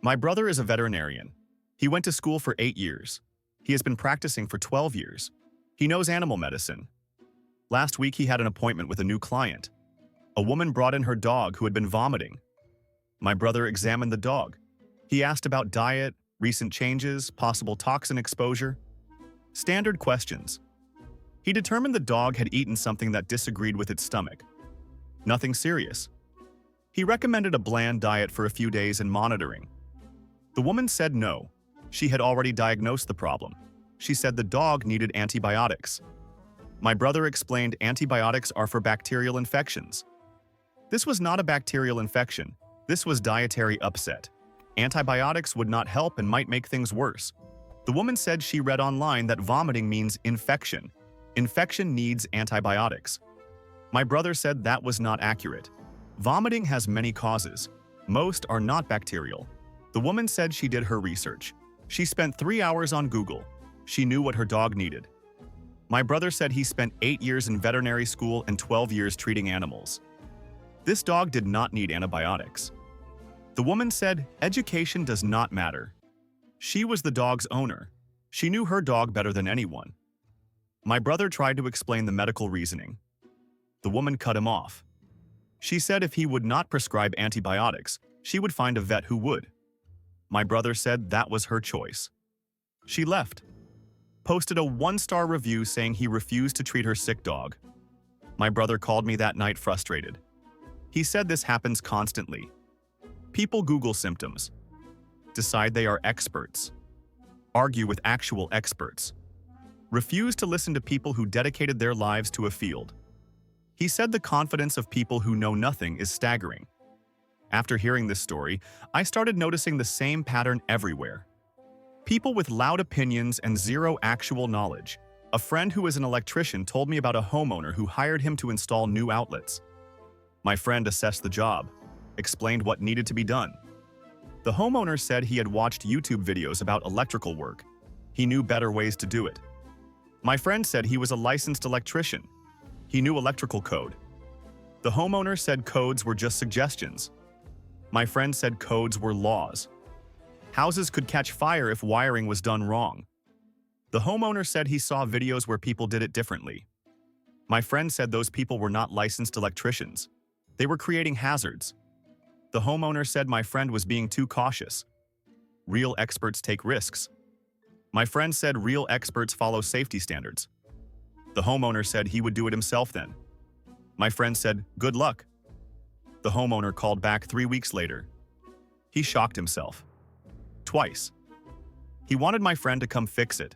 My brother is a veterinarian. He went to school for 8 years. He has been practicing for 12 years. He knows animal medicine. Last week he had an appointment with a new client. A woman brought in her dog who had been vomiting. My brother examined the dog. He asked about diet, recent changes, possible toxin exposure. Standard questions. He determined the dog had eaten something that disagreed with its stomach. Nothing serious. He recommended a bland diet for a few days and monitoring. The woman said no. She had already diagnosed the problem. She said the dog needed antibiotics. My brother explained antibiotics are for bacterial infections. This was not a bacterial infection. This was dietary upset. Antibiotics would not help and might make things worse. The woman said she read online that vomiting means infection. Infection needs antibiotics. My brother said that was not accurate. Vomiting has many causes. Most are not bacterial. The woman said she did her research. She spent 3 hours on Google. She knew what her dog needed. My brother said he spent 8 years in veterinary school and 12 years treating animals. This dog did not need antibiotics. The woman said education does not matter. She was the dog's owner. She knew her dog better than anyone. My brother tried to explain the medical reasoning. The woman cut him off. She said if he would not prescribe antibiotics, she would find a vet who would. My brother said that was her choice. She left. Posted a 1-star review saying he refused to treat her sick dog. My brother called me that night frustrated. He said this happens constantly. People Google symptoms. Decide they are experts. Argue with actual experts. Refuse to listen to people who dedicated their lives to a field. He said the confidence of people who know nothing is staggering. After hearing this story, I started noticing the same pattern everywhere. People with loud opinions and zero actual knowledge. A friend who is an electrician told me about a homeowner who hired him to install new outlets. My friend assessed the job, explained what needed to be done. The homeowner said he had watched YouTube videos about electrical work. He knew better ways to do it. My friend said he was a licensed electrician. He knew electrical code. The homeowner said codes were just suggestions. My friend said codes were laws. Houses could catch fire if wiring was done wrong. The homeowner said he saw videos where people did it differently. My friend said those people were not licensed electricians. They were creating hazards. The homeowner said my friend was being too cautious. Real experts take risks. My friend said real experts follow safety standards. The homeowner said he would do it himself then. My friend said, good luck. The homeowner called back 3 weeks later. He shocked himself. Twice. He wanted my friend to come fix it.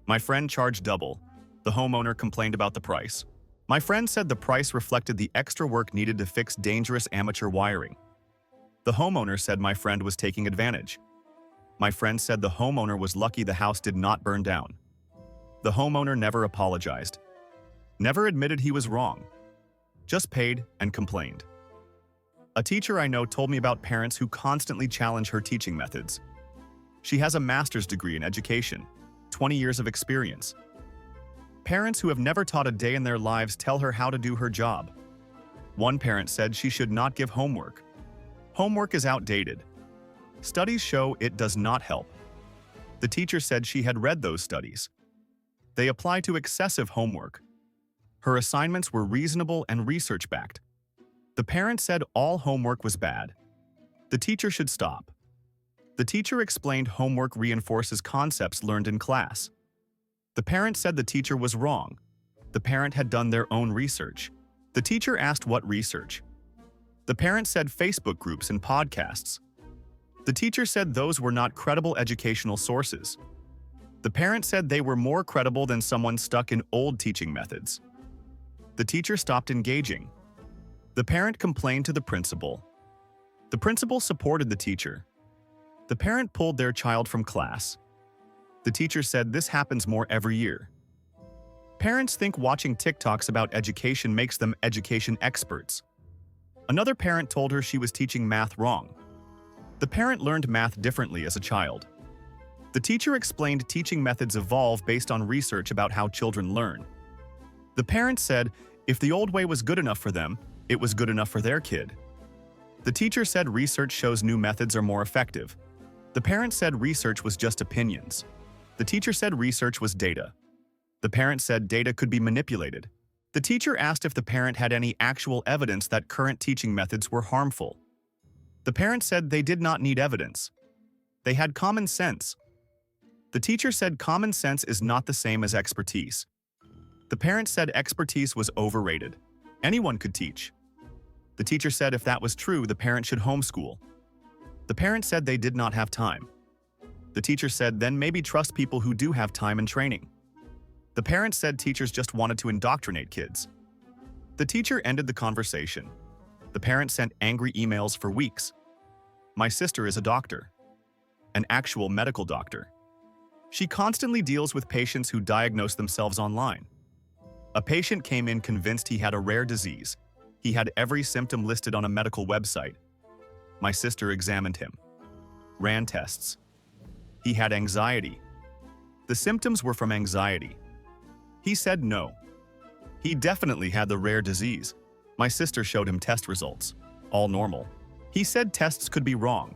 My friend charged double. The homeowner complained about the price. My friend said the price reflected the extra work needed to fix dangerous amateur wiring. The homeowner said my friend was taking advantage. My friend said the homeowner was lucky the house did not burn down. The homeowner never apologized. Never admitted he was wrong. Just paid and complained. A teacher I know told me about parents who constantly challenge her teaching methods. She has a master's degree in education, 20 years of experience. Parents who have never taught a day in their lives tell her how to do her job. One parent said she should not give homework. Homework is outdated. Studies show it does not help. The teacher said she had read those studies. They apply to excessive homework. Her assignments were reasonable and research-backed. The parent said all homework was bad. The teacher should stop. The teacher explained homework reinforces concepts learned in class. The parent said the teacher was wrong. The parent had done their own research. The teacher asked what research. The parent said Facebook groups and podcasts. The teacher said those were not credible educational sources. The parent said they were more credible than someone stuck in old teaching methods. The teacher stopped engaging. The parent complained to the principal. The principal supported the teacher. The parent pulled their child from class. The teacher said this happens more every year. Parents think watching TikToks about education makes them education experts. Another parent told her she was teaching math wrong. The parent learned math differently as a child. The teacher explained teaching methods evolve based on research about how children learn. The parent said if the old way was good enough for them, it was good enough for their kid. The teacher said research shows new methods are more effective. The parent said research was just opinions. The teacher said research was data. The parent said data could be manipulated. The teacher asked if the parent had any actual evidence that current teaching methods were harmful. The parent said they did not need evidence. They had common sense. The teacher said common sense is not the same as expertise. The parent said expertise was overrated. Anyone could teach. The teacher said if that was true, the parent should homeschool. The parent said they did not have time. The teacher said then maybe trust people who do have time and training. The parent said teachers just wanted to indoctrinate kids. The teacher ended the conversation. The parent sent angry emails for weeks. My sister is a doctor, an actual medical doctor. She constantly deals with patients who diagnose themselves online. A patient came in convinced he had a rare disease. He had every symptom listed on a medical website. My sister examined him, ran tests. He had anxiety. The symptoms were from anxiety. He said no. He definitely had the rare disease. My sister showed him test results, all normal. He said tests could be wrong.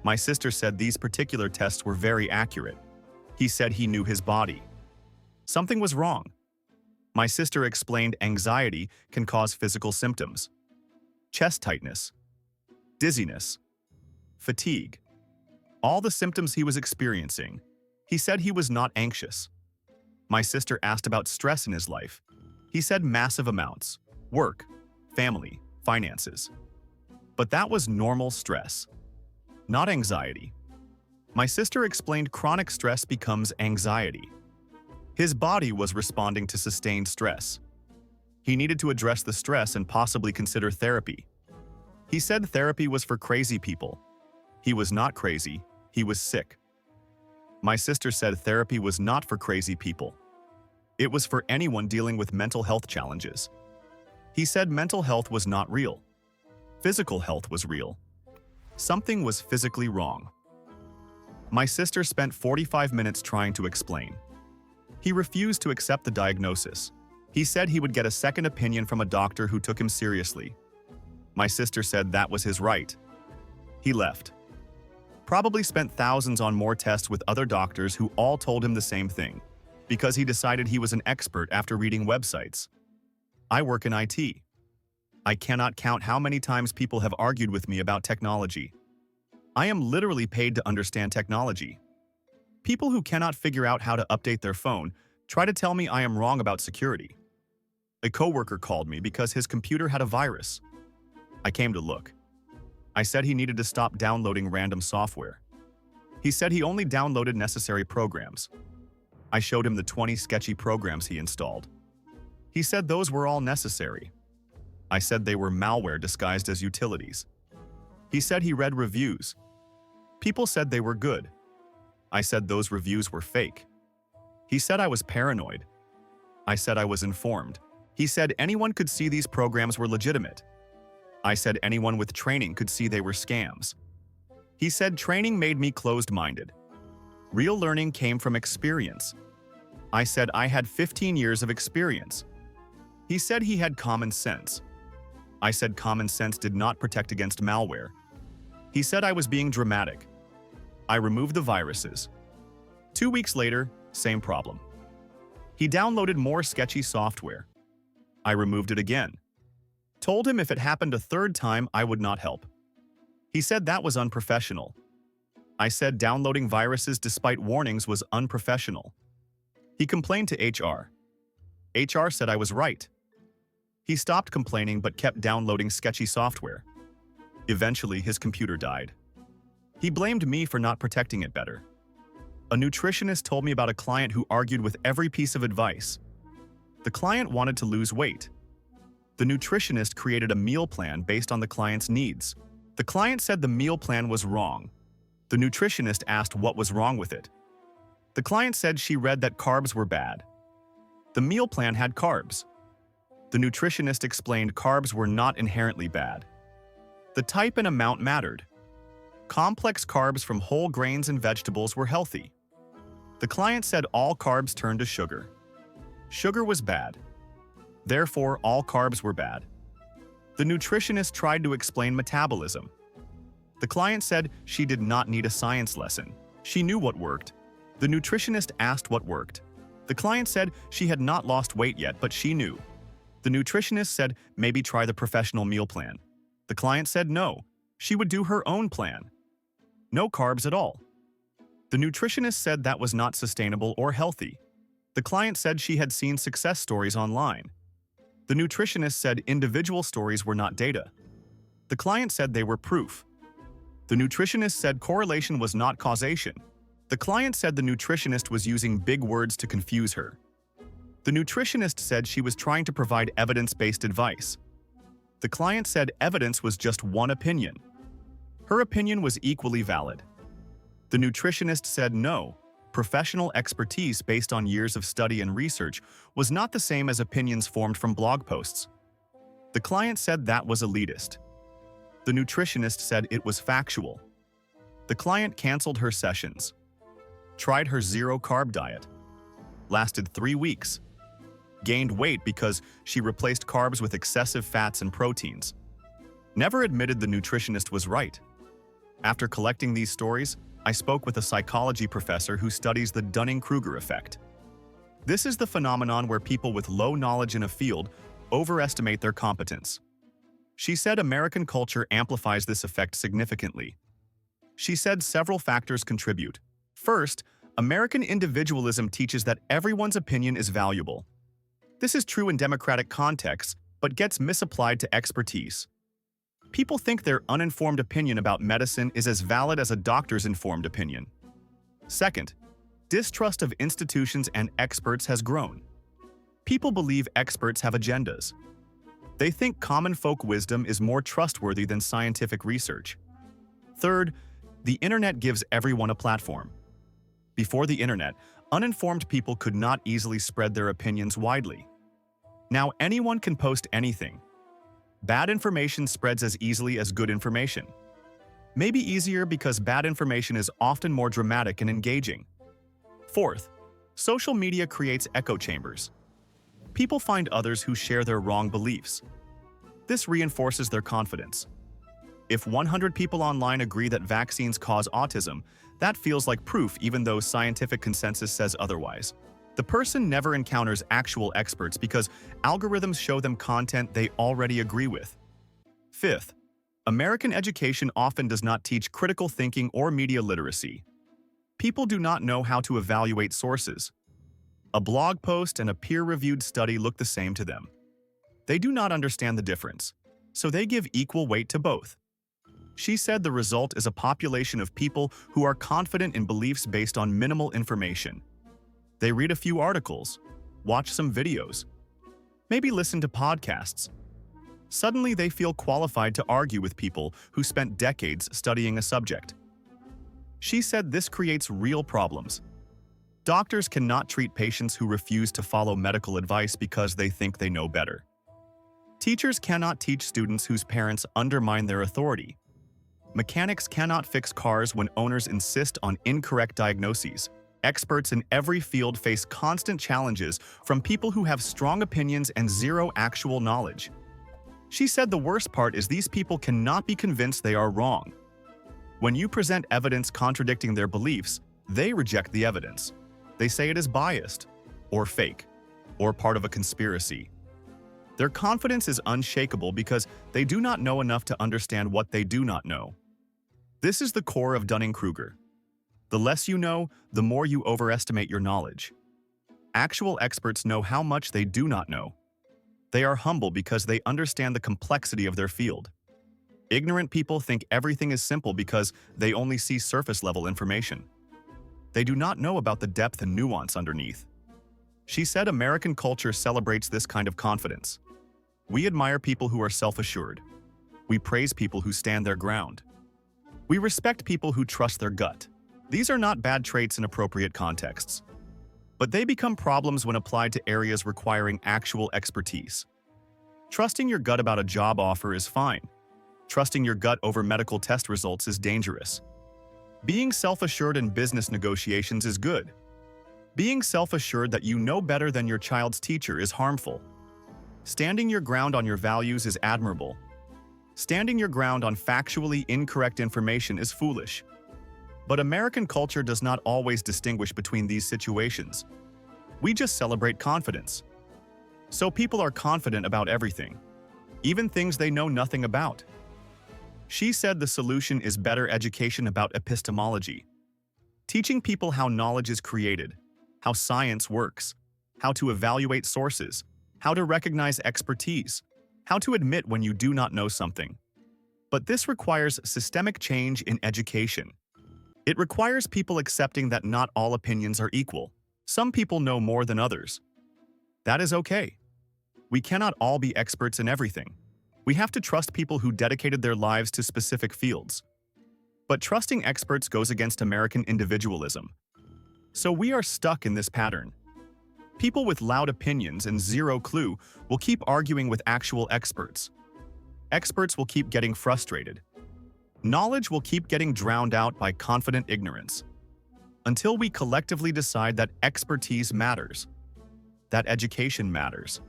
My sister said these particular tests were very accurate. He said he knew his body. Something was wrong. My sister explained anxiety can cause physical symptoms: chest tightness, dizziness, fatigue. All the symptoms he was experiencing. He said he was not anxious. My sister asked about stress in his life. He said massive amounts: work, family, finances. But that was normal stress, not anxiety. My sister explained chronic stress becomes anxiety. His body was responding to sustained stress. He needed to address the stress and possibly consider therapy. He said therapy was for crazy people. He was not crazy, he was sick. My sister said therapy was not for crazy people. It was for anyone dealing with mental health challenges. He said mental health was not real. Physical health was real. Something was physically wrong. My sister spent 45 minutes trying to explain. He refused to accept the diagnosis. He said he would get a second opinion from a doctor who took him seriously. My sister said that was his right. He left. Probably spent thousands on more tests with other doctors who all told him the same thing, because he decided he was an expert after reading websites. I work in IT. I cannot count how many times people have argued with me about technology. I am literally paid to understand technology. People who cannot figure out how to update their phone try to tell me I am wrong about security. A coworker called me because his computer had a virus. I came to look. I said he needed to stop downloading random software. He said he only downloaded necessary programs. I showed him the 20 sketchy programs he installed. He said those were all necessary. I said they were malware disguised as utilities. He said he read reviews. People said they were good. I said those reviews were fake. He said I was paranoid. I said I was informed. He said anyone could see these programs were legitimate. I said anyone with training could see they were scams. He said training made me closed-minded. Real learning came from experience. I said I had 15 years of experience. He said he had common sense. I said common sense did not protect against malware. He said I was being dramatic. I removed the viruses. 2 weeks later, same problem. He downloaded more sketchy software. I removed it again. Told him if it happened a third time, I would not help. He said that was unprofessional. I said downloading viruses despite warnings was unprofessional. He complained to HR. HR said I was right. He stopped complaining but kept downloading sketchy software. Eventually, his computer died. He blamed me for not protecting it better. A nutritionist told me about a client who argued with every piece of advice. The client wanted to lose weight. The nutritionist created a meal plan based on the client's needs. The client said the meal plan was wrong. The nutritionist asked what was wrong with it. The client said she read that carbs were bad. The meal plan had carbs. The nutritionist explained carbs were not inherently bad. The type and amount mattered. Complex carbs from whole grains and vegetables were healthy. The client said all carbs turned to sugar. Sugar was bad. Therefore, all carbs were bad. The nutritionist tried to explain metabolism. The client said she did not need a science lesson. She knew what worked. The nutritionist asked what worked. The client said she had not lost weight yet, but she knew. The nutritionist said maybe try the professional meal plan. The client said no, she would do her own plan. No carbs at all. The nutritionist said that was not sustainable or healthy. The client said she had seen success stories online. The nutritionist said individual stories were not data. The client said they were proof. The nutritionist said correlation was not causation. The client said the nutritionist was using big words to confuse her. The nutritionist said she was trying to provide evidence-based advice. The client said evidence was just one opinion. Her opinion was equally valid. The nutritionist said no, professional expertise based on years of study and research was not the same as opinions formed from blog posts. The client said that was elitist. The nutritionist said it was factual. The client canceled her sessions. Tried her zero-carb diet. Lasted 3 weeks. Gained weight because she replaced carbs with excessive fats and proteins. Never admitted the nutritionist was right. After collecting these stories, I spoke with a psychology professor who studies the Dunning-Kruger effect. This is the phenomenon where people with low knowledge in a field overestimate their competence. She said American culture amplifies this effect significantly. She said several factors contribute. First, American individualism teaches that everyone's opinion is valuable. This is true in democratic contexts, but gets misapplied to expertise. People think their uninformed opinion about medicine is as valid as a doctor's informed opinion. Second, distrust of institutions and experts has grown. People believe experts have agendas. They think common folk wisdom is more trustworthy than scientific research. Third, the internet gives everyone a platform. Before the internet, uninformed people could not easily spread their opinions widely. Now anyone can post anything. Bad information spreads as easily as good information. Maybe easier because bad information is often more dramatic and engaging. Fourth, social media creates echo chambers. People find others who share their wrong beliefs. This reinforces their confidence. If 100 people online agree that vaccines cause autism, that feels like proof even though scientific consensus says otherwise. The person never encounters actual experts because algorithms show them content they already agree with. Fifth, American education often does not teach critical thinking or media literacy. People do not know how to evaluate sources. A blog post and a peer-reviewed study look the same to them. They do not understand the difference, so they give equal weight to both. She said the result is a population of people who are confident in beliefs based on minimal information. They read a few articles, watch some videos, maybe listen to podcasts. Suddenly they feel qualified to argue with people who spent decades studying a subject. She said this creates real problems. Doctors cannot treat patients who refuse to follow medical advice because they think they know better. Teachers cannot teach students whose parents undermine their authority. Mechanics cannot fix cars when owners insist on incorrect diagnoses. Experts in every field face constant challenges from people who have strong opinions and zero actual knowledge. She said the worst part is these people cannot be convinced they are wrong. When you present evidence contradicting their beliefs, they reject the evidence. They say it is biased, or fake, or part of a conspiracy. Their confidence is unshakable because they do not know enough to understand what they do not know. This is the core of Dunning-Kruger. The less you know, the more you overestimate your knowledge. Actual experts know how much they do not know. They are humble because they understand the complexity of their field. Ignorant people think everything is simple because they only see surface-level information. They do not know about the depth and nuance underneath. She said American culture celebrates this kind of confidence. We admire people who are self-assured. We praise people who stand their ground. We respect people who trust their gut. These are not bad traits in appropriate contexts. But they become problems when applied to areas requiring actual expertise. Trusting your gut about a job offer is fine. Trusting your gut over medical test results is dangerous. Being self-assured in business negotiations is good. Being self-assured that you know better than your child's teacher is harmful. Standing your ground on your values is admirable. Standing your ground on factually incorrect information is foolish. But American culture does not always distinguish between these situations. We just celebrate confidence. So people are confident about everything, even things they know nothing about. She said the solution is better education about epistemology, teaching people how knowledge is created, how science works, how to evaluate sources, how to recognize expertise, how to admit when you do not know something. But this requires systemic change in education. It requires people accepting that not all opinions are equal. Some people know more than others. That is okay. We cannot all be experts in everything. We have to trust people who dedicated their lives to specific fields. But trusting experts goes against American individualism. So we are stuck in this pattern. People with loud opinions and zero clue will keep arguing with actual experts. Experts will keep getting frustrated. Knowledge will keep getting drowned out by confident ignorance. Until we collectively decide that expertise matters, that education matters,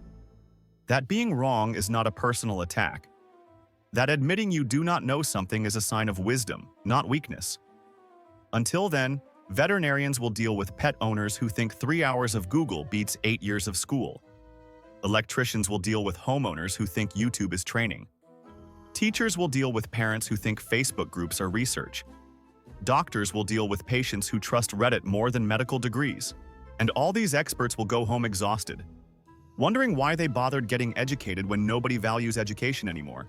that being wrong is not a personal attack, that admitting you do not know something is a sign of wisdom, not weakness. Until then, veterinarians will deal with pet owners who think 3 hours of Google beats 8 years of school. Electricians will deal with homeowners who think YouTube is training. Teachers will deal with parents who think Facebook groups are research. Doctors will deal with patients who trust Reddit more than medical degrees. And all these experts will go home exhausted, wondering why they bothered getting educated when nobody values education anymore.